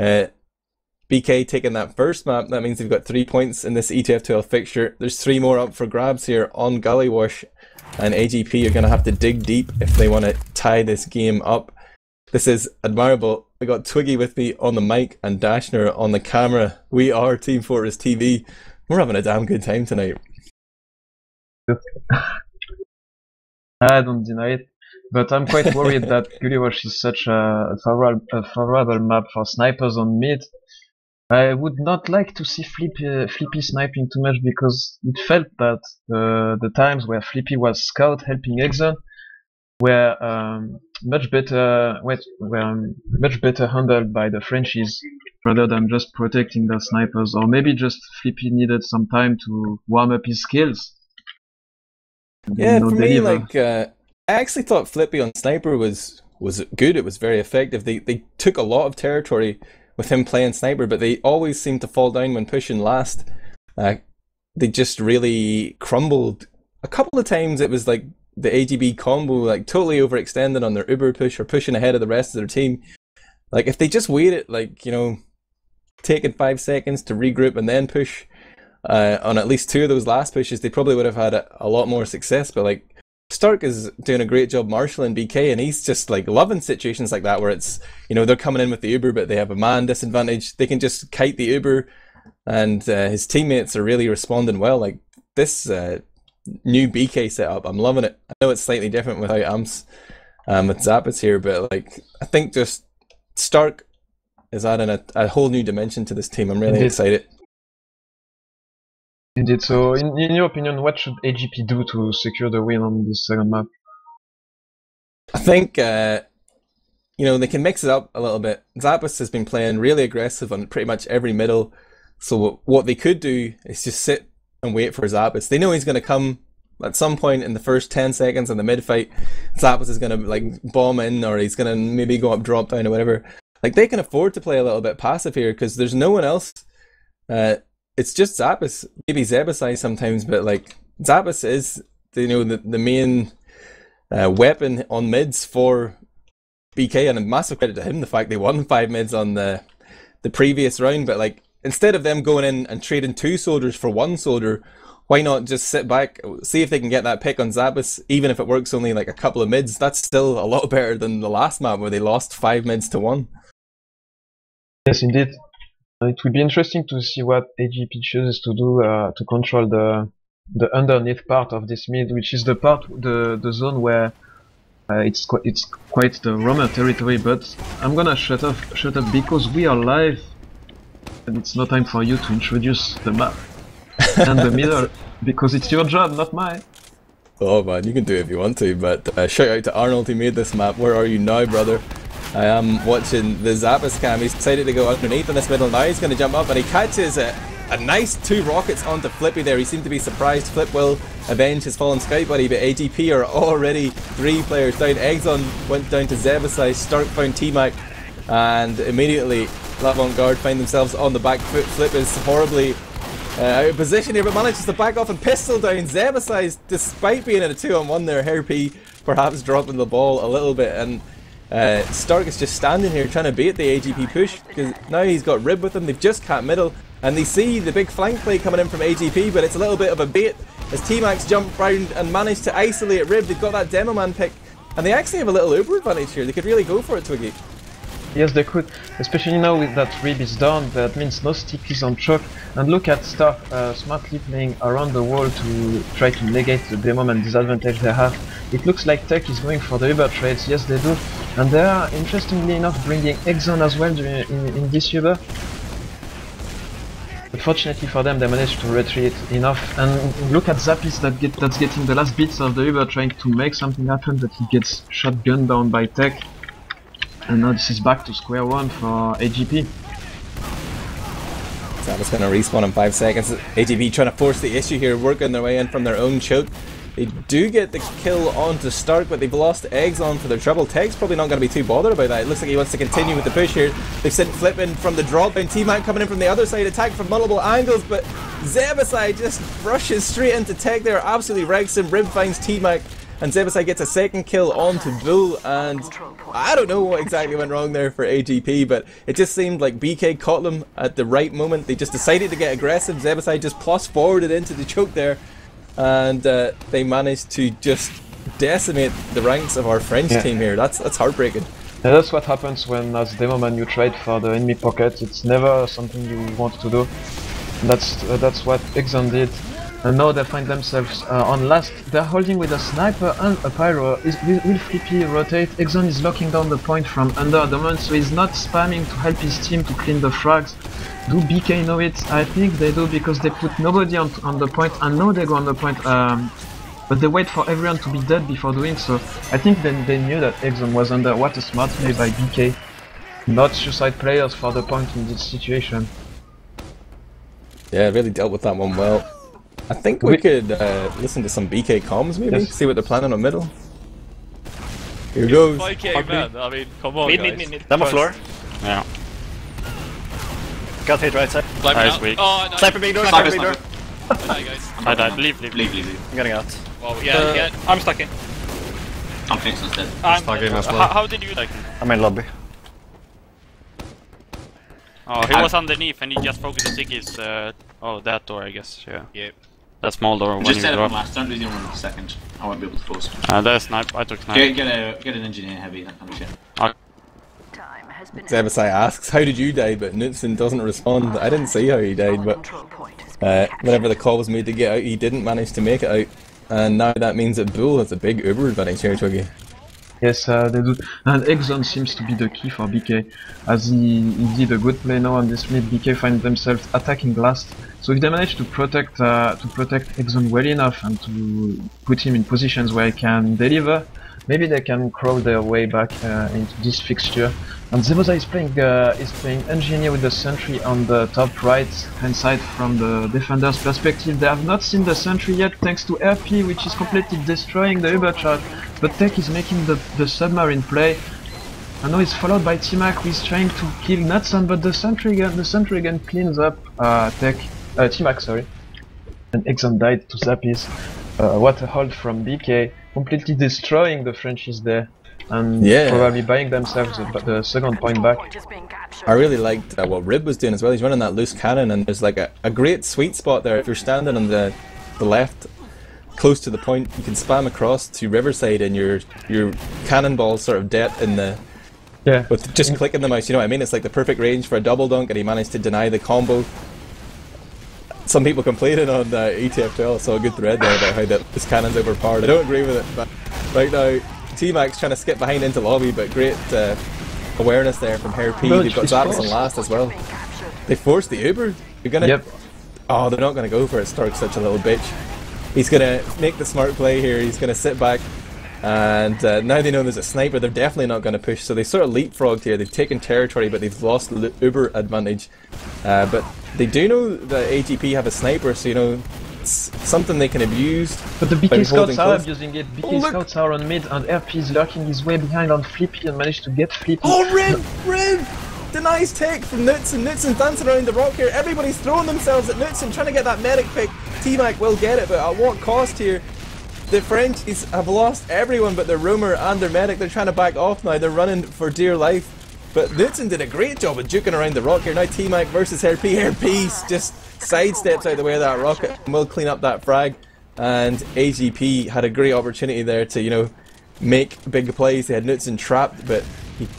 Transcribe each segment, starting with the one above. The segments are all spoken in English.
BK taking that first map. That means they've got 3 points in this ETF2L fixture. There's 3 more up for grabs here on Gully Wash, and AGP are going to have to dig deep if they want to tie this game up. This is Admirable. I got Twiggy with me on the mic and Dashner on the camera. We are Team Fortress TV. We're having a damn good time tonight. I don't deny it, but I'm quite worried that Gully Wash is such a favorable map for snipers on mid. I would not like to see Flippy sniping too much, because it felt that the times where Flippy was scout helping Exxon were much better handled by the Frenchies rather than just protecting the snipers, or maybe just Flippy needed some time to warm up his skills. Yeah, for me, like I actually thought Flippy on sniper was good. It was very effective. They took a lot of territory with him playing sniper, but they always seem to fall down when pushing last. They just really crumbled. A couple of times it was like the AGB combo, like totally overextended on their Uber push or pushing ahead of the rest of their team. Like if they just waited, like, you know, taking 5 seconds to regroup and then push on at least 2 of those last pushes, they probably would have had a lot more success. But like Stark is doing a great job marshalling BK, and he's just like loving situations like that where it's, you know, they're coming in with the Uber but they have a man disadvantage. They can just kite the Uber, and his teammates are really responding well. Like this new BK setup, I'm loving it. I know it's slightly different without amps with Zappos here, but like I think just Stark is adding a whole new dimension to this team. I'm really excited. Indeed. So, in your opinion, what should AGP do to secure the win on this second map? I think, you know, they can mix it up a little bit. Zappos has been playing really aggressive on pretty much every middle. So what they could do is just sit and wait for Zappos. They know he's going to come at some point in the first 10 seconds in the mid fight. Zappos is going to like bomb in, or he's going to maybe go up, drop down or whatever. Like they can afford to play a little bit passive here because there's no one else. It's just Zappos, maybe Zebasai sometimes, but like Zappos is, you know, the main weapon on mids for BK, and a massive credit to him, the fact they won 5 mids on the previous round. But like instead of them going in and trading 2 soldiers for 1 soldier, why not just sit back, see if they can get that pick on Zappos, even if it works only like a couple of mids. That's still a lot better than the last map where they lost 5 mids to 1. Yes, indeed. It will be interesting to see what AGP chooses to do to control the underneath part of this mid, which is the zone where it's quite the roamer territory. But I'm gonna shut up because we are live, and it's no time for you to introduce the map and the middle, because it's your job, not mine. Oh man, you can do it if you want to, but shout out to Arnold who made this map. Where are you now, brother? I am watching the Zappos cam. He's decided to go underneath in this middle. Now he's going to jump up, and he catches a nice 2 rockets onto Flippy there. He seemed to be surprised. Flip will avenge his fallen scout buddy, but AGP are already 3 players down. Exxon went down to Zebasai. Stark found T-Mac, and immediately Garde find themselves on the back foot. Flip is horribly out of position here, but manages to back off and pistol down Zebasai, despite being in a 2-on-1 there. Herpy perhaps dropping the ball a little bit, and Stark is just standing here trying to bait the AGP push, because now he's got Rib with him. They've just capped middle, and they see the big flank play coming in from AGP, but it's a little bit of a bait as T-Max jump round and managed to isolate Rib. They've got that demo man pick, and they actually have a little Uber advantage here. They could really go for it, Twiggy. Yes, they could, especially now with that Rib is down. That means no stickies on choke. And look at Stark smartly playing around the wall to try to negate the demo man disadvantage they have. It looks like Tech is going for the Uber trades. Yes, they do. And they are, interestingly enough, bringing Exxon as well in this Uber. Unfortunately for them, they managed to retreat enough. And look at Zappis that's getting the last bits of the Uber, trying to make something happen, but he gets shotgunned down by Tech. And now this is back to square one for AGP. Zappos going to respawn in 5 seconds. AGP trying to force the issue here, working their way in from their own choke. They do get the kill onto Stark, but they've lost Exxon for their trouble. Tech's probably not going to be too bothered about that. It looks like he wants to continue with the push here. They've sent Flip in from the drop, and T-Mac coming in from the other side, attack from multiple angles, but Zebasai just rushes straight into Tech there, absolutely wrecks him. Rib finds T-Mac, and Zebasai gets a second kill onto Bull, and I don't know what exactly went wrong there for AGP, but it just seemed like BK caught them at the right moment. They just decided to get aggressive. Zebasai just plus forwarded into the choke there, and they managed to just decimate the ranks of our French team here. That's heartbreaking. Yeah, that's what happens when, as demo man, you trade for the enemy pocket. It's never something you want to do. And that's what Exxon did. And now they find themselves on last. They're holding with a sniper and a pyro. Will Flippy rotate? Exxon is locking down the point from under at the moment, so he's not spamming to help his team to clean the frags. Do BK know it? I think they do, because they put nobody on the point, and now they go on the point. But they wait for everyone to be dead before doing so. I think they knew that Exxon was under. What a smart play by BK. Not suicide players for the point in this situation. Yeah, really dealt with that one well. I think we could listen to some BK comms maybe, see what they're planning on middle. Here goes. BK, man. I mean, come on, mid. Demo floor. Yeah. Got hit right side. Nice weak. Oh, no. Sniper big door, sniper big door. Hi guys. I died. Leave. I'm getting out. Well, yeah. I'm stuck in. I'm fixed instead. I'm stuck in as well. How did you like? I'm in lobby. Oh, he was underneath and he just focused on Ziggy's, that door, I guess, yeah. Yeah. That small door when just he set was up last, don't lose anyone in a second. I won't be able to force him. There's snipe, I took snipe. Get an engineer heavy, that kind of shit. Zebasai asks, how did you die? But Knutsson doesn't respond. I didn't see how he died, but whenever the call was made to get out, he didn't manage to make it out. And now that means that Bull has a big Uber advantage here, Twiggy. Yes, they do. And Exxon seems to be the key for BK, as he did a good play now on this mid. BK find themselves attacking last. So if they manage to protect Exxon well enough and to put him in positions where he can deliver, maybe they can crawl their way back into this fixture. And Zeboza is playing engineer with the sentry on the top right hand side from the defender's perspective. They have not seen the sentry yet, thanks to RP, which is completely destroying the Uber charge. But Tech is making the submarine play. And now he's followed by T-Mac, who is trying to kill Knutsson, but the sentry again cleans up T-Mac, sorry. And Exxon died to Zappies. What a hold from BK, completely destroying the Frenchies there. And probably buying themselves the second point back. I really liked what Rib was doing as well. He's running that loose cannon, and there's like a great sweet spot there. If you're standing on the left, close to the point, you can spam across to Riverside, and your cannonballs sort of dead in the with just clicking the mouse. You know what I mean? It's like the perfect range for a double dunk, and he managed to deny the combo. Some people complaining on ETF2L, saw a good thread there about how this cannon's overpowered. I don't agree with it, but right now T-Mac's trying to skip behind into lobby, but great awareness there from Hair P. They've got Zappos on last as well. They forced the Uber. You're gonna. Oh, they're not gonna go for it. Stark's such a little bitch. He's gonna make the smart play here. He's gonna sit back, and now they know there's a sniper. They're definitely not gonna push. So they sort of leapfrogged here. They've taken territory, but they've lost the Uber advantage. But they do know that AGP have a sniper, so you know. It's something they can abuse. But the BK scouts are abusing it. BK scouts are on mid, and RP is lurking his way behind on Flippy and managed to get Flippy. Oh, Rib! The nice take from Knutsson. Knutsson dancing around the rock here. Everybody's throwing themselves at Knutsson, trying to get that medic pick. T-Mac will get it, but at what cost here? The Frenchies have lost everyone but their roamer and their medic. They're trying to back off now. They're running for dear life. But Knutsson did a great job of juking around the rock here. Now T-Mac versus Hair P. Hair P's just sidesteps out the way of that rocket and will clean up that frag. And AGP had a great opportunity there to, you know, make big plays. They had Knutsson trapped, but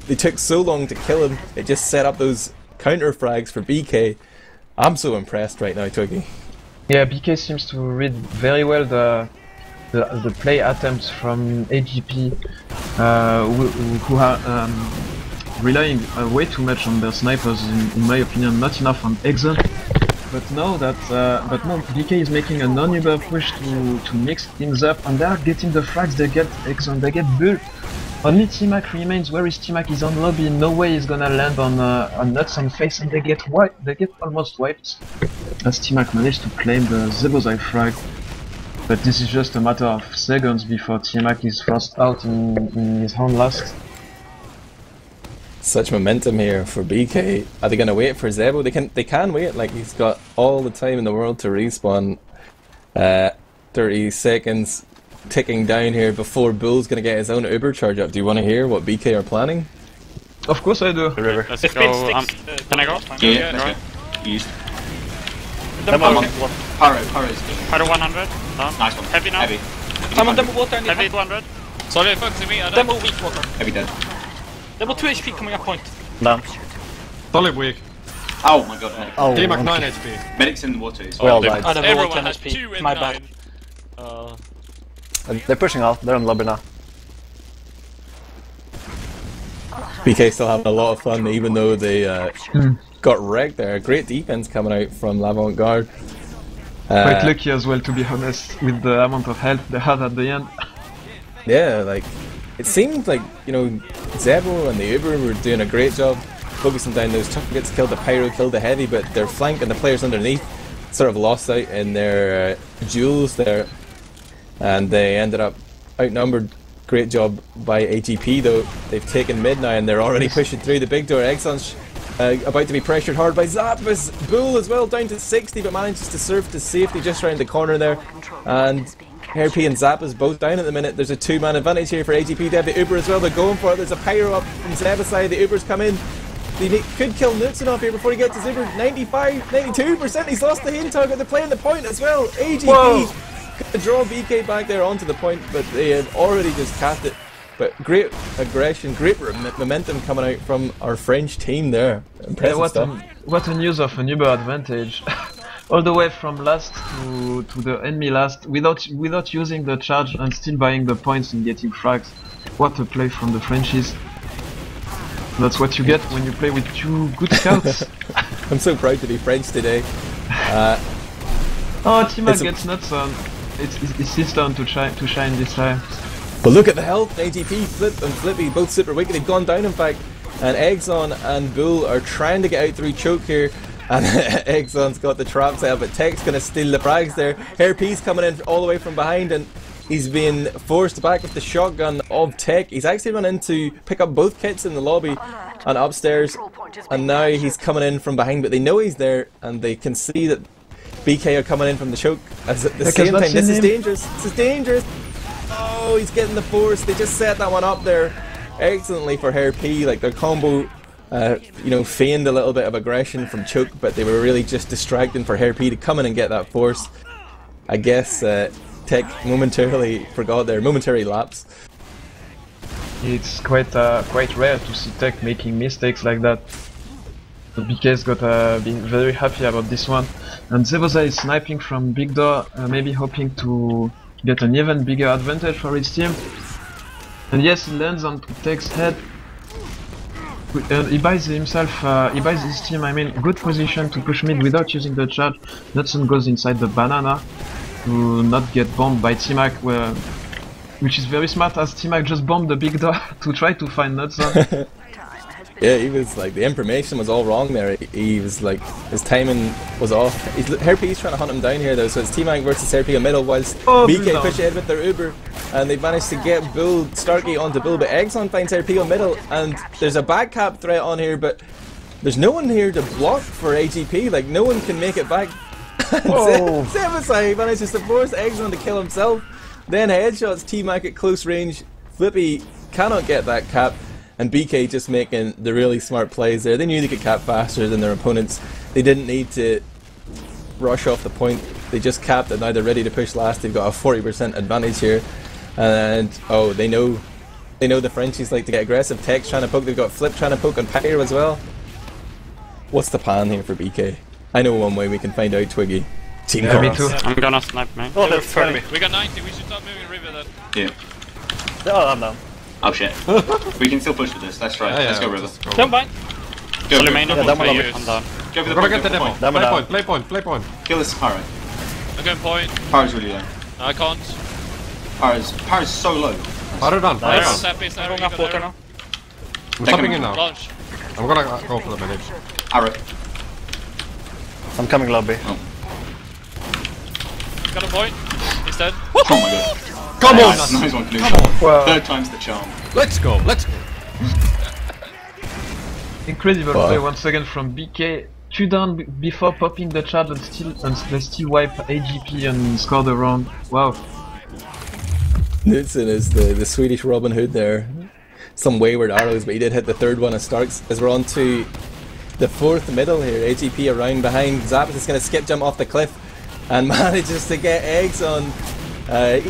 they took so long to kill him. It just set up those counter frags for BK. I'm so impressed right now, Twiggy. Yeah, BK seems to read very well the play attempts from AGP, who are relying way too much on their snipers, in my opinion, not enough on Exxon. But now BK is making a non-Uber push to mix things up, and they are getting the frags. They get Exxon, they get Bull. Only T-Mac remains. Where is T-Mac? He's on lobby. No way he's gonna land on Knutsson face, and they get wiped. They get almost wiped. As T-Mac managed to claim the Zebozai frag. But this is just a matter of seconds before T-Mac is forced out in his own last. Such momentum here for BK. Are they gonna wait for Zebo? They can wait. Like, he's got all the time in the world to respawn. 30 seconds. ticking down here before Bull's going to get his own Uber charge up. Do you want to hear what BK are planning? Of course I do. River. Let's go. Can I go? Yeah, let's go. East. Demo I'm on. Pyro's. Pyro 100. Down. Nice one. Heavy now. Heavy. I'm on demo water. I need Heavy help. 200. Sorry, focusing me. I don't. Demo weak water. Heavy dead. Demo 2 HP coming up point. Down. Solid weak. Oh my god, medic. Oh, T-Mac okay. 9 HP. Medic's in the water. He's Well fine. died. I don't know, Everyone 10 has 2 HP. in My 9. bad. And they're pushing out. They're on lobby now. BK still having a lot of fun, even though they got wrecked there. Great defense coming out from L'Avant-Garde. Quite lucky as well, to be honest, with the amount of health they had at the end. Yeah, like, it seemed like, you know, Zebo and the Uber were doing a great job focusing down those targets, killed the Pyro, killed the Heavy, but their flank and the players underneath sort of lost out in their duels there, and they ended up outnumbered. Great job by AGP though. They've taken mid now and they're already pushing through the big door. Exxon's about to be pressured hard by Zappas. Bull as well, down to 60, but manages to surf to safety just round the corner there. And RP and Zappas both down at the minute. There's a 2-man advantage here for AGP. They have the Uber as well, they're going for it. There's a Pyro up from Zeba's side. The Ubers come in. They could kill Knutsson off here before he gets his Uber. 95, 92%. He's lost the hand target. They're playing the point as well. AGP. Whoa. Draw BK back there onto the point, but they had already just cast it. But great aggression, great momentum coming out from our French team there. Impressive stuff. What a news of an Uber advantage. All the way from last to the enemy last, without using the charge and still buying the points and getting frags. What a play from the Frenchies. That's what you get when you play with 2 good scouts. I'm so proud to be French today. Oh, T-Mac gets Knutsson. It's his turn to shine this time. But look at the health. AGP, Flip and Flippy, both super weak. They've gone down in fact. And Exxon and Bull are trying to get out through choke here. And Exxon's got the trap set up, but Tech's going to steal the frags there. Hairp's coming in all the way from behind and he's been forced back with the shotgun of Tech. He's actually run in to pick up both kits in the lobby and upstairs. And now he's coming in from behind, but they know he's there and they can see that BK are coming in from the choke at the same time. This is dangerous. This is dangerous. Oh, he's getting the force. They just set that one up there excellently for Hair P. Like their combo, you know, feigned a little bit of aggression from choke, but they were really just distracting for Hair P to come in and get that force. I guess Tech momentarily forgot their momentary lapse. It's quite rare to see Tech making mistakes like that. The BK's got been very happy about this one. And Zeboza is sniping from big door, maybe hoping to get an even bigger advantage for his team. And yes, he lands on Tech's head. He buys himself, he buys his team, I mean, good position to push mid without using the charge. Knutsson goes inside the banana to not get bombed by T-Mac, which is very smart as T-Mac just bombed the big door to try to find Knutsson. Yeah, he was like, the information was all wrong there. He was like, his timing was off. Hairp's trying to hunt him down here though, so it's T-Mac versus Hairp in middle, whilst BK push ahead with their Uber, and they've managed to get Bull, Starkey onto Bull, but Exxon finds Hairp in middle, and there's a back cap threat on here, but there's no one here to block for AGP, like no one can make it back. Zebasai manages to force Exxon to kill himself, then headshots T-Mac at close range. Flippy cannot get that cap. And BK just making the really smart plays there. They knew they could cap faster than their opponents. They didn't need to rush off the point. They just capped and now they're ready to push last. They've got a 40% advantage here. And oh, they know the Frenchies like to get aggressive. Tech's trying to poke. They've got Flip trying to poke on Pyre as well. What's the plan here for BK? I know one way we can find out, Twiggy. Team me too. I'm gonna snipe, man. Oh, that's funny. We got 90, we should start moving river then. Yeah. Oh, I'm down. Oh shit. We can still push with this, let's try it. Let's go river. Don't mind. Go So river. main Yeah, demo lobby. I'm done. Go for the We're gonna point, get the go demo. for the Demo down. Play point. Kill this Pyro. I'm going point. Pyro's really low. No, I can't. Pyro's so low. Fire done. Nice. Fire Sappy's I'm arrow, going you up got water arrow. now. I'm stopping in now. Launch. I'm gonna go for the minute. Arrow. I'm coming lobby. Got a point. He's dead. Oh my god. Come on! Nice one, Knutsson. Wow. Third time's the charm. Let's go. Incredible play once again from BK. 2 down before popping the charge and they still wipe AGP and score the round. Wow. Knutsson is the Swedish Robin Hood there. Some wayward arrows, but he did hit the third one of Starks. As we're on to the fourth middle here, AGP around behind. Zappos is going to skip jump off the cliff and manages to get Exxon.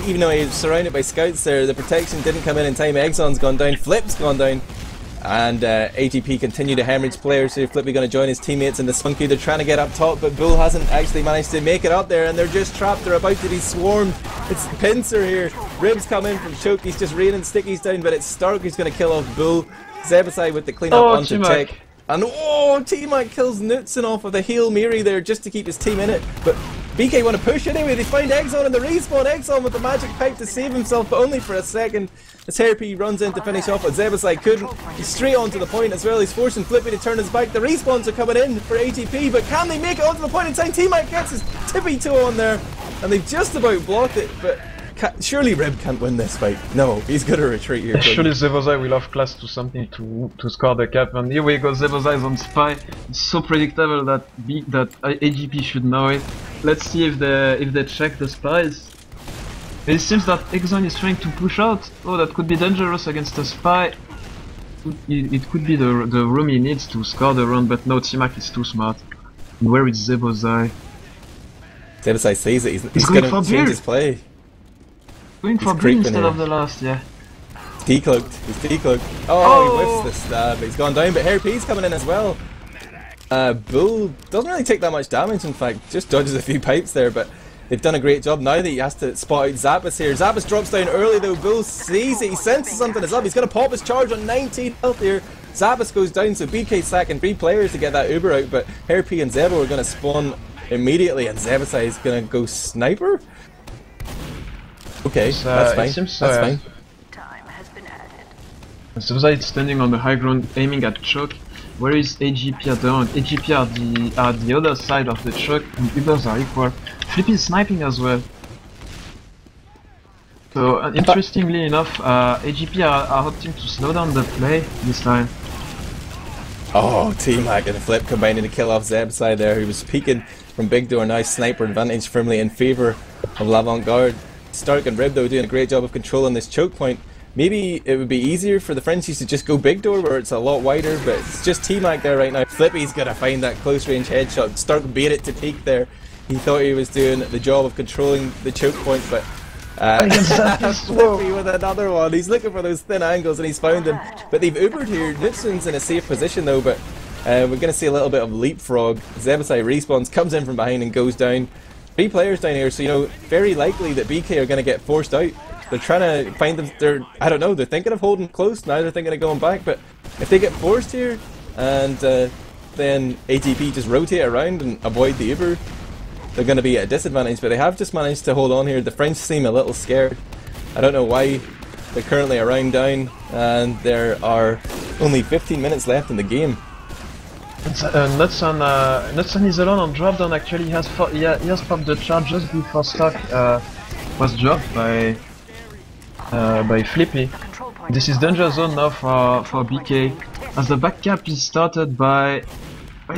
Even though he was surrounded by scouts there, the protection didn't come in time. Exxon's gone down, Flip's gone down. And AGP continue to hemorrhage players here. Flippy going to join his teammates in the spunky. They're trying to get up top, but Bull hasn't actually managed to make it up there, and they're just trapped. They're about to be swarmed. It's Pincer here. Ribs come in from Choke. He's just raining stickies down, but it's Stark who's going to kill off Bull. Zebasai with the clean up onto Tech. And T-Mac kills Knutsson off with a Hail Mary there just to keep his team in it. But BK want to push anyway. They find Exxon in the respawn. Exxon with the magic pipe to save himself, but only for a second. As Hairpy runs in to finish off, but Zebasai couldn't. He's straight onto the point as well. He's forcing Flippy to turn his back. The respawns are coming in for AGP, but can they make it onto the point in time? T-Mac gets his tippy toe on there, and they've just about blocked it, but surely Rib can't win this fight. No, he's going to retreat here. Surely Zebasai will have class to something to score the cap, and here we go. Zebasai is on Spy. It's so predictable that AGP should know it. Let's see if they check the spies. It seems that Exxon is trying to push out. Oh, that could be dangerous against a Spy. It could be the room he needs to score the round, but no, T-Mac is too smart. And where is Zebasai? Zebasai sees it. He's going to change his play. Going for B instead of the last, yeah. He's decloaked. Oh, he whiffs the stab. He's gone down, but Hairpy's coming in as well. Bull doesn't really take that much damage, in fact, just dodges a few pipes there, but they've done a great job now that he has to spot out Zappos here. Zappos drops down early though, Bull sees it, he senses something is up, he's going to pop his charge on 19 health here. Zappos goes down, so BK sacking 3 players to get that Uber out, but Hairpy and Zebo are going to spawn immediately, and Zebasai is going to go sniper? Okay, that's fine, that's fine. Zebasai is standing on the high ground, aiming at Choke. Where is AGP at the moment? AGP are the other side of the Choke, and Ubers are equal. Flippy is sniping as well. So, interestingly enough, AGP are opting to slow down the play this time. Oh, T-Mac and Flip combining to kill off Zebasai there, who was peeking from Big Door. Now sniper advantage firmly in favour of L'Avant-Garde. Stark and Rib though doing a great job of controlling this choke point. Maybe it would be easier for the Frenchies to just go Big Door where it's a lot wider, but it's just T-Mac there right now. Flippy's gonna find that close range headshot. Stark beat it to peak there. He thought he was doing the job of controlling the choke point, but Flippy with another one. He's looking for those thin angles and he's found them. But they've Ubered here. Knutsson's in a safe position though, but we're going to see a little bit of leapfrog. Zebasai respawns, comes in from behind and goes down. 3 players down here, so you know, very likely that BK are going to get forced out. They're trying to find them, I don't know, they're thinking of holding close, now they're thinking of going back, but if they get forced here, and then ATP just rotate around and avoid the Uber, they're going to be at a disadvantage, but they have just managed to hold on here. The French seem a little scared. I don't know why. They're currently a round down, and there are only 15 minutes left in the game. Knutsson is alone on drop down. Actually, he has popped the charge just before Stark was dropped by Flippy. This is danger zone now for BK, as the back cap is started by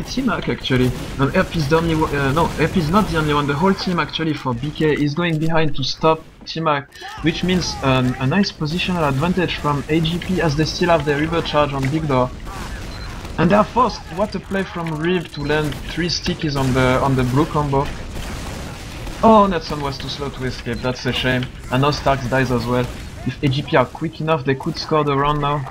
T-Mac actually. And Erp is the only one, no, Erp is not the only one. The whole team actually for BK is going behind to stop T-Mac, which means a nice positional advantage from AGP as they still have their river charge on Big Door. And they are forced. What a play from Reeve to land 3 stickies on the blue combo. Oh, Knutsson was too slow to escape. That's a shame. And now Starks dies as well. If AGP are quick enough, they could score the round now.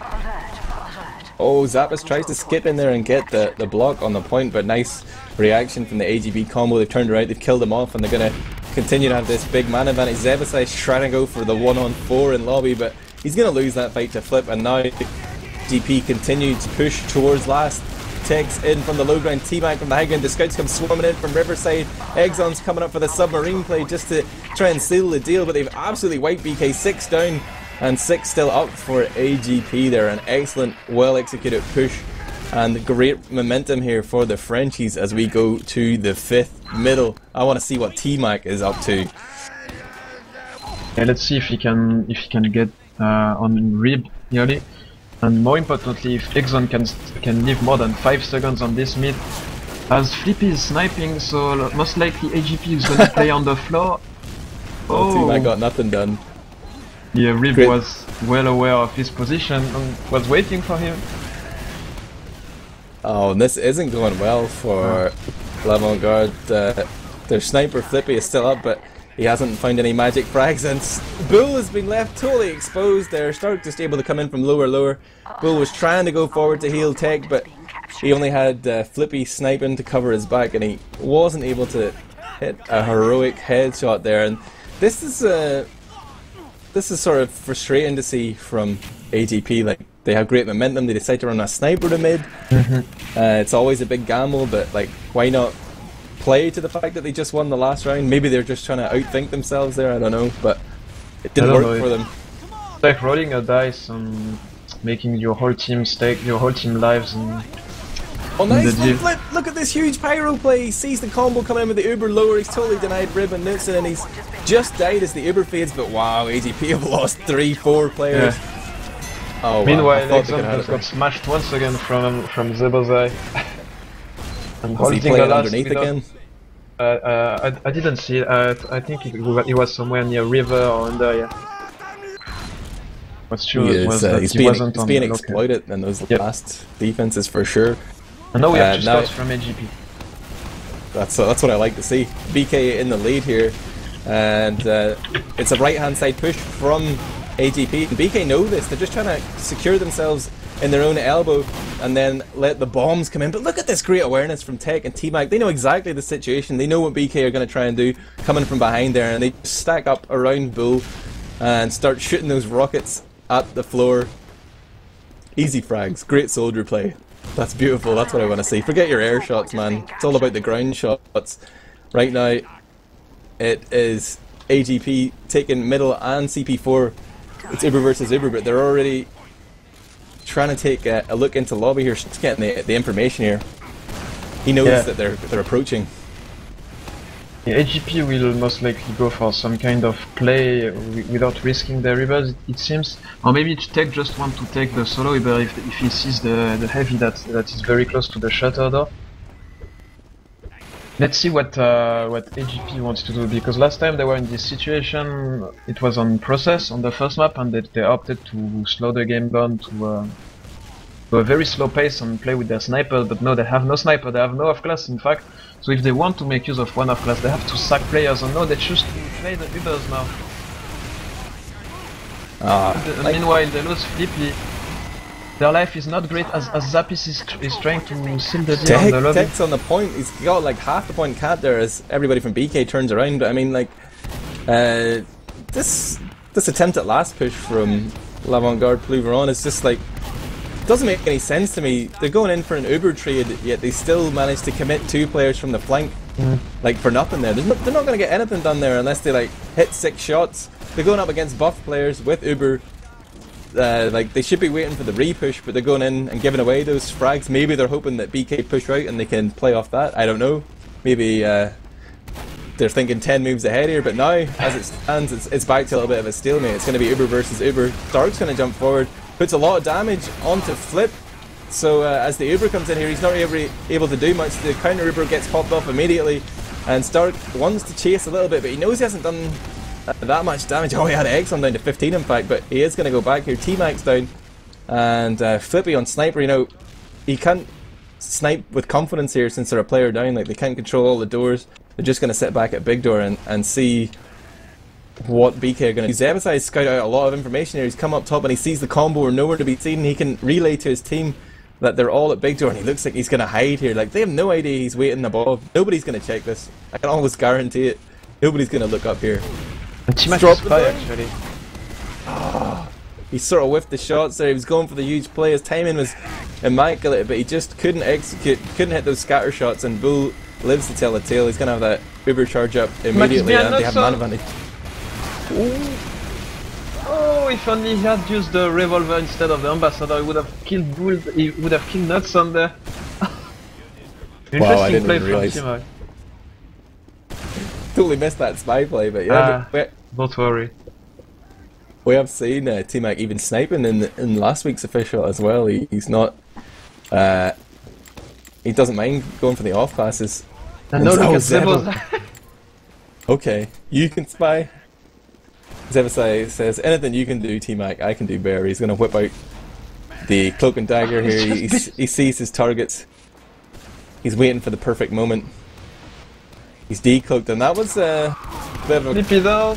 Oh, Zappos tries to skip in there and get the block on the point, but nice reaction from the AGB combo. They've turned around, they've killed him off, and they're going to continue to have this big man advantage. Zebasai is trying to go for the 1-on-4 in lobby, but he's going to lose that fight to Flip, and now GP continued to push towards last. Tech's in from the low ground, T-Mac from the high ground, the scouts come swarming in from Riverside. Exxon's coming up for the submarine play just to try and seal the deal, but they've absolutely wiped BK. 6 down and 6 still up for AGP there. An excellent, well executed push and great momentum here for the Frenchies as we go to the 5th middle. I want to see what T-Mac is up to. Yeah, let's see if he can get on Rib early. And more importantly, if Exxon can live more than 5 seconds on this mid, as Flippy is sniping, so most likely AGP is gonna play on the floor. Oh, T-Mac got nothing done. The Rib Great. was well aware of his position and was waiting for him. Oh, and this isn't going well for L'Avant-Garde. Their sniper Flippy is still up, but he hasn't found any magic frags, and Bull has been left totally exposed there. Stark just able to come in from lower. Bull was trying to go forward to heal Tech, but he only had Flippy sniping to cover his back, and he wasn't able to hit a heroic headshot there. And this is sort of frustrating to see from AGP. Like, they have great momentum, they decide to run a sniper to mid. It's always a big gamble, but like, why not play to the fact that they just won the last round? Maybe they're just trying to outthink themselves there, I don't know, but it didn't work for them. It's like rolling a dice and making your whole team stake, your whole team lives. And oh, nice flip! Look at this huge pyro play. He sees the combo coming in with the Uber lower. He's totally denied Rib and Knutsson, and he's just died as the Uber fades. But wow, AGP have lost 3-4 players. Yeah. Oh, meanwhile, wow. Exxon got smashed once again from Zebozai. And was he playing underneath again? I didn't see it. I think it was somewhere near river or under. Yeah. What's true? He's being exploited in those last defenses for sure. And now we have 2 stars from AGP. That's what I like to see. BK in the lead here, and it's a right-hand side push from AGP. And BK know this. They're just trying to secure themselves in their own elbow and then let the bombs come in. But look at this great awareness from Tech and T-Mac. They know exactly the situation. They know what BK are going to try and do, coming from behind there, and they stack up around Bull and start shooting those rockets at the floor. Easy frags. Great soldier play. That's beautiful. That's what I want to see. Forget your air shots, man. It's all about the ground shots. Right now, it is AGP taking middle and CP4. It's Uber versus Uber, but they're already trying to take a look into lobby here, just getting the information here. He knows that they're approaching. Yeah, AGP will most likely go for some kind of play without risking their rivers, it seems. Or maybe Tech just want to take the solo Uber if he sees the heavy that is very close to the shutter door. Let's see what AGP wants to do, because last time they were in this situation, it was on process on the first map, and they opted to slow the game down to a very slow pace and play with their sniper. But no, they have no sniper, they have no off-class in fact. So if they want to make use of one off-class, they have to sack players, and no, they choose to play the Ubers now. Meanwhile, they lose Flippy. Their life is not great as Zapis is trying to seal the deal on the lobby. Tech's on the point. He's got like half the point cap there as everybody from BK turns around. But I mean, like, this attempt at last push from L'Avant-Garde Plouvorn is just like, doesn't make any sense to me. They're going in for an Uber trade, yet they still manage to commit 2 players from the flank, like for nothing there. They're not going to get anything done there unless they like hit 6 shots. They're going up against buff players with Uber. Like, they should be waiting for the re-push, but they're going in and giving away those frags. Maybe they're hoping that BK push out and they can play off that. I don't know. Maybe they're thinking 10 moves ahead here, but now, as it stands, it's back to a little bit of a stalemate. It's going to be Uber versus Uber. Dark's going to jump forward, puts a lot of damage onto Flip. So as the Uber comes in here, he's not able to do much. The counter Uber gets popped off immediately, and Stark wants to chase a little bit, but he knows he hasn't done that much damage. Oh, he had Exxon down to 15 in fact, but he is going to go back here. T-Mac's down, and Flippy on Sniper, you know, he can't snipe with confidence here since they're a player down. Like, they can't control all the doors. They're just going to sit back at big door and see what BK are going to do. Zebasai scout out a lot of information here. He's come up top and he sees the combo or nowhere to be seen. He can relay to his team that they're all at big door, and he looks like he's going to hide here. Like, they have no idea he's waiting above. Nobody's going to check this. I can almost guarantee it. Nobody's going to look up here. Drop spy, actually. He sort of whiffed the shots there. He was going for the huge play. His timing was immaculate, but he just couldn't execute, couldn't hit those scatter shots, and Bull lives to tell the tale. He's going to have that Uber charge up immediately, and they have man advantage. Oh, if only he had used the revolver instead of the ambassador, he would have killed Bull. He would have killed Knutsson there. Wow, I didn't play even realize. from T-Mac. Totally missed that spy play, but yeah. Don't worry. We have seen T-Mac even sniping in last week's official as well. He's not. He doesn't mind going for the off classes. And no, look at Zebos. Okay, you can spy. Zebasai says, anything you can do, T-Mac, I can do better. He's going to whip out the cloak and dagger here. He sees his targets. He's waiting for the perfect moment. He's decloaked, and that was a bit of a...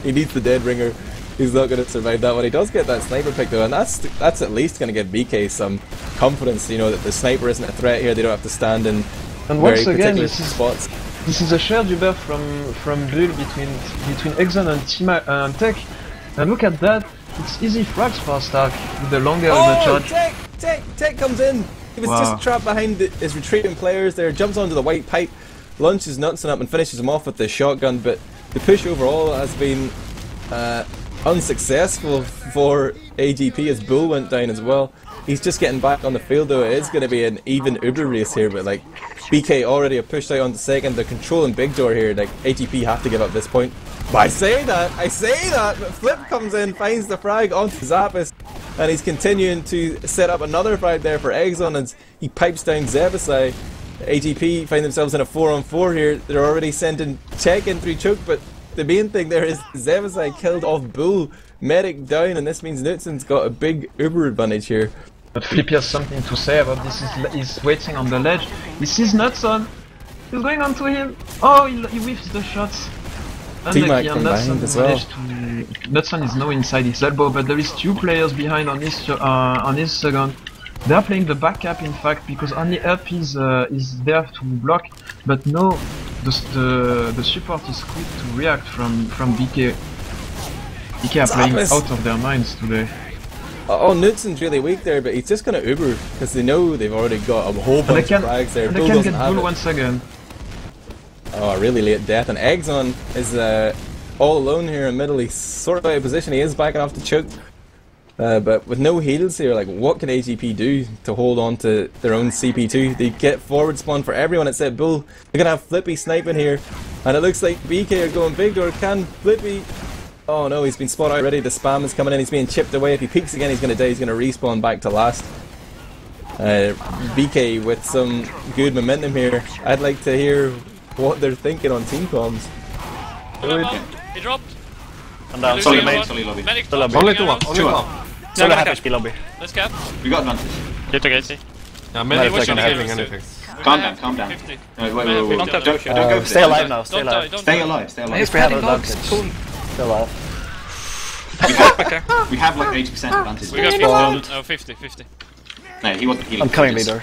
He needs the dead ringer. He's not going to survive that one. He does get that sniper pick though, and that's at least going to give BK some confidence, you know, that the sniper isn't a threat here. They don't have to stand in very particular spots. This is a shared Uber from Bull between Exxon and Tech, and look at that. It's easy frags for Stark with the longer Uber charge. Tech comes in. He was just trapped behind his retreating players there. Jumps onto the white pipe, launches Knutsson up and finishes him off with the shotgun. But the push overall has been unsuccessful for AGP as Bull went down as well. He's just getting back on the field though. It is going to be an even Uber race here, but like BK already have pushed out on the second. They're controlling big door here. Like AGP have to give up this point. But I say that, but Flip comes in, finds the frag onto Zappis, and he's continuing to set up another frag there for Exxon as he pipes down Zebasai. AGP find themselves in a 4-on-4 here. They're already sending Check in through choke, but the main thing there is Zebasai killed off Bull, medic down, and this means Knutsson's got a big Uber advantage here. But Flippy has something to say about this. He's waiting on the ledge. He sees Knutsson. He's going onto him. Oh, he whiffs the shots. Unlucky, and Knutsson is now inside his elbow, but there is 2 players behind on his second. They are playing the backup, in fact, because only up is there to block. But no, the support is quick to react from BK. BK are playing out of their minds today. Oh, Knutsson's really weak there, but he's just going to Uber because they know they've already got a whole bunch of frags there. Bull doesn't have Bull once again. Oh, really late death, and Exxon is all alone here in middle. He's sort of out of position. He is backing off the choke, but with no heals here, like what can AGP do to hold on to their own CP2? They get forward spawn for everyone except Bull. They're gonna have Flippy sniping here, and it looks like BK are going big door. Can Flippy? Oh no, he's been spot out already. The spam is coming in. He's being chipped away. If he peeks again, he's gonna die. He's gonna respawn back to last. BK with some good momentum here. I'd like to hear what they're thinking on team comms. He dropped. I'm down. Solid lobby. Medic Only 2 up. Solo half HP lobby. Let's cap. We got advantage. Keep the gacy. Yeah, medic isn't healing anything. Calm down. 50. No, wait. Don't go for this. Stay alive now. Stay alive. Stay alive. If we have advantage. Stay alive. We have like 80% advantage. We got 50. No, he wasn't healing. I'm coming, leader.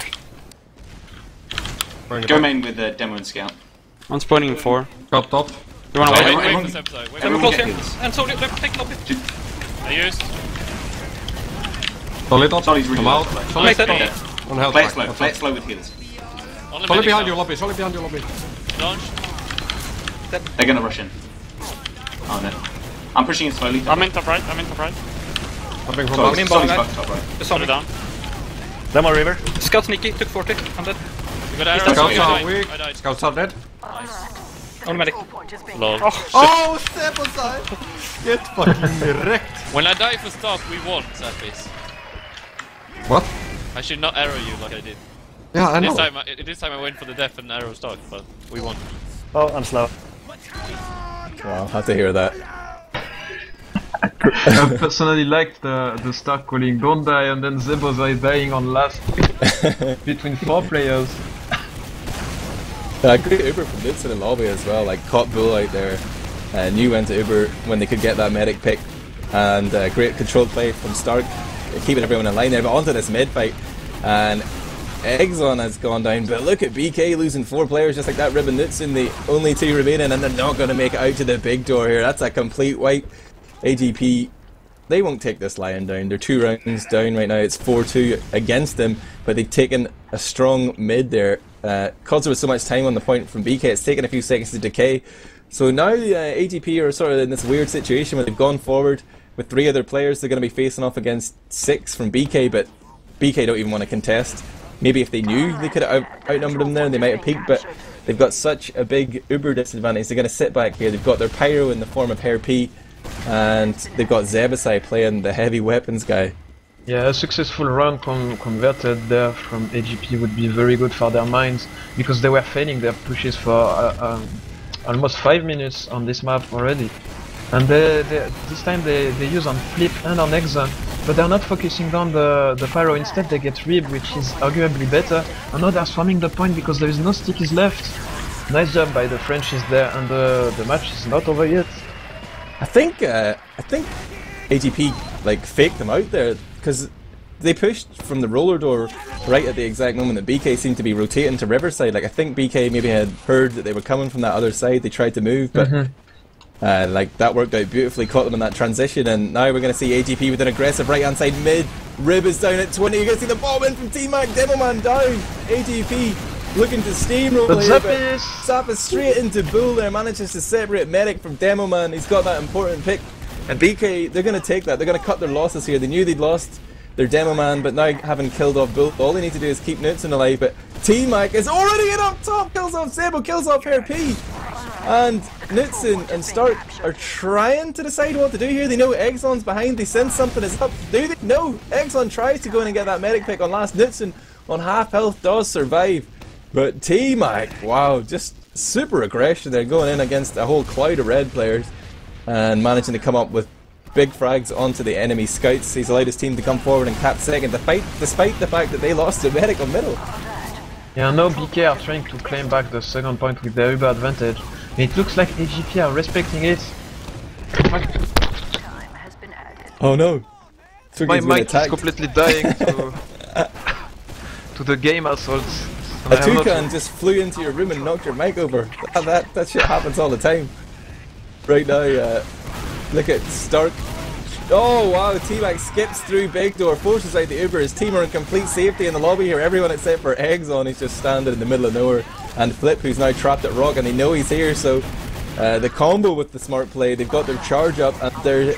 Go main with the demo and scout. I'm spawning in 4. Drop top. You wanna wait? Wait for step side. Everyone Close get here. heals. And sorry, take lobby. I used. Solid top. Solly's really I'm low. out. Make Solid that. on health. Play it slow with heals. Solid behind you, lobby. Solid behind you, lobby. Launch. They're gonna rush in. Oh no. I'm pushing in slowly. I'm in top right. Jumping from Solly's back. fucked up, right? Just Put on it down. Demo river. Scout sneaky, took 40. I'm dead. You got arrows. Scouts are I weak. died. Scouts are dead. On medic. Lol. Oh, step aside! Get fucking wrecked. When I die for stock, we won, Sadface. What? I should not arrow you like I did. Yeah, I know. This time I went for the death and arrow stock, but we won. Oh, I'm slow. Wow, had to hear that. I personally liked the Stark calling "Don't die" and then Zebasai dying on last between 4 players. Great Uber from Knutsson in lobby as well, like caught Bull out there, knew when to Uber when they could get that medic pick, and great controlled play from Stark, keeping everyone in line there. But onto this mid fight, and Exxon has gone down, but look at BK losing 4 players just like that. Ribbon Knutsson, the only 2 remaining, and they're not going to make it out to the big door here. That's a complete wipe. AGP, they won't take this lion down. They're 2 rounds down right now. It's 4-2 against them, but they've taken a strong mid there. Because there was so much time on the point from BK, it's taken a few seconds to decay. So now AGP are sort of in this weird situation where they've gone forward with 3 other players. They're going to be facing off against 6 from BK, but BK don't even want to contest. Maybe if they knew they could have outnumbered them there, they might have peaked, but they've got such a big Uber disadvantage. They're going to sit back here. They've got their pyro in the form of Hair P, and they've got Zebasai playing the heavy weapons guy. Yeah, a successful round converted there from AGP would be very good for their minds, because they were failing their pushes for almost 5 minutes on this map already. And this time they use on Flip and on Exxon, but they're not focusing down the Pyro. Instead they get Rib, which is arguably better. And now they're swarming the point because there is no stickies left. Nice job by the Frenchies there, and the match is not over yet. I think AGP like faked them out there because they pushed from the roller door right at the exact moment that BK seemed to be rotating to Riverside. Like I think BK maybe had heard that they were coming from that other side. They tried to move, but like that worked out beautifully. Caught them in that transition, and now we're going to see AGP with an aggressive right hand side mid. Rib is down at 20. You're going to see the bomb in from T-Mac. Demoman down. AGP looking to steamroll here, but Zappis straight into Bull there. Manages to separate Medic from Demoman. He's got that important pick. And BK, they're going to take that. They're going to cut their losses here. They knew they'd lost their Demoman, but now having killed off Bull, all they need to do is keep Knutsson alive. But T-Mac is already in up top. Kills off Sebo, kills off Hair P. And Knutsson and Stark are trying to decide what to do here. They know Exxon's behind. They sense something is up. Do they? No. Exxon tries to go in and get that medic pick on last. Knutsson on half health does survive. But T-Mac, wow, just super aggression there, going in against a whole cloud of red players and managing to come up with big frags onto the enemy scouts. He's allowed his team to come forward and cap second, despite the fact that they lost the medic on middle. Yeah, now BK are trying to claim back the second point with their Uber advantage. And it looks like AGP are respecting it. Oh no! My mic is completely dying to the game assaults. A toucan just flew into your room and knocked your mic over. That shit happens all the time. Right now, look at Stark. Oh wow, T-Mac skips through big door, forces out the Uber. His team are in complete safety in the lobby here. Everyone except for Exxon, he's just standing in the middle of nowhere. And Flip, who's now trapped at Rock, and they know he's here, so the combo with the smart play, they've got their charge up, and they're...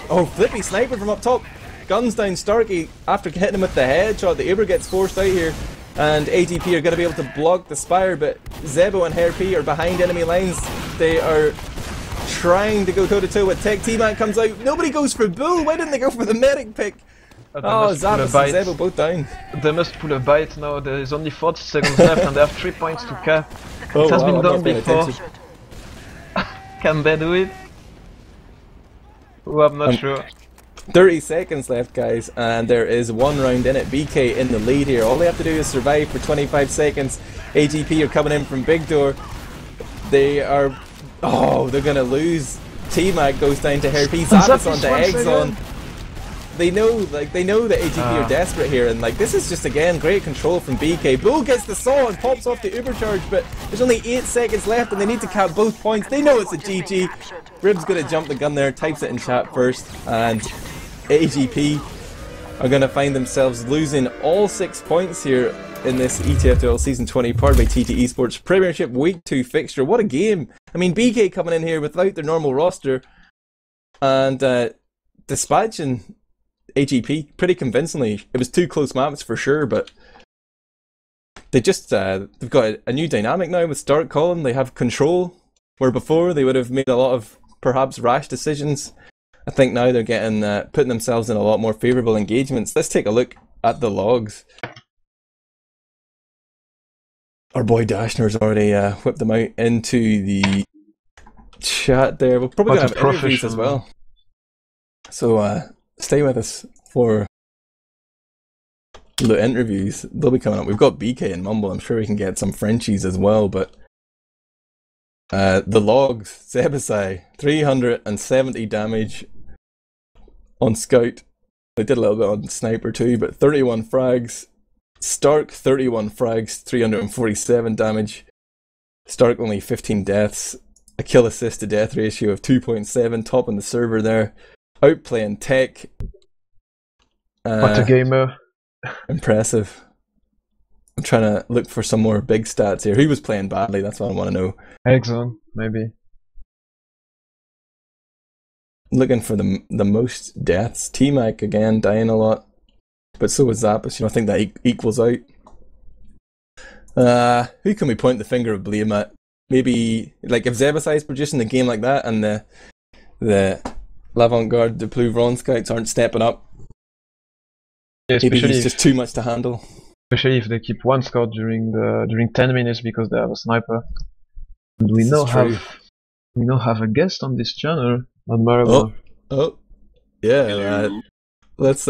oh, Flippy sniper from up top. Guns down Starkey after hitting him with the headshot. The Uber gets forced out here, and AGP are going to be able to block the Spire, but Zebo and Hair P are behind enemy lines. They are trying to go toe-to-toe with Tech. T-Man comes out. Nobody goes for Bull. Why didn't they go for the medic pick? Oh, Zappis and Zebo both down. They must pull a bite now. There is only 40 seconds left and they have 3 points to cap. Oh, it has wow, been done before. Can they do it? Oh, I'm not sure. 30 seconds left, guys, and there is one round in it. BK in the lead here. All they have to do is survive for 25 seconds. AGP are coming in from big door. They are... oh, they're gonna lose. T-Mac goes down to Hair P. Zappis onto Exxon. They know that AGP are desperate here, and like this is just again great control from BK. Bull gets the saw and pops off the Uber charge, but there's only 8 seconds left, and they need to cap both points. They know it's a GG. Rib's gonna jump the gun there, types it in chat first, and AGP are gonna find themselves losing all 6 points here in this ETF2L Season 20 powered by TT Esports Premiership Week 2 fixture. What a game! I mean, BK coming in here without their normal roster and dispatching AGP pretty convincingly. It was 2 close maps for sure, but they just they've got a new dynamic now with Stark calling. They have control, where before they would have made a lot of perhaps rash decisions. I think now they're getting putting themselves in a lot more favourable engagements. Let's take a look at the logs. Our boy Dashner's already whipped them out into the chat there. We're probably going to have interviews as well. So stay with us for the interviews. They'll be coming up. We've got BK and Mumble. I'm sure we can get some Frenchies as well. But the logs, Zebasai, 370 damage on Scout. They did a little bit on Sniper too, but 31 frags. Stark, 31 frags, 347 damage. Stark only 15 deaths. A kill assist to death ratio of 2.7, top on the server there. Outplaying Tech. What a gamer. Impressive. I'm trying to look for some more big stats here. Who was playing badly? That's what I want to know. Exxon, maybe. Looking for the most deaths. T-Mac again dying a lot. But so was Zappis. You know, I think that equals out. Who can we point the finger of blame at? Maybe, like, if Zebasai is producing a game like that and the L'Avant-Garde, the Plouvorn scouts aren't stepping up, yeah, maybe it's just too much to handle. Especially if they keep one scout during 10 minutes because they have a sniper. And we This now is true. have a guest on this channel, Admirable. Oh, yeah. Let's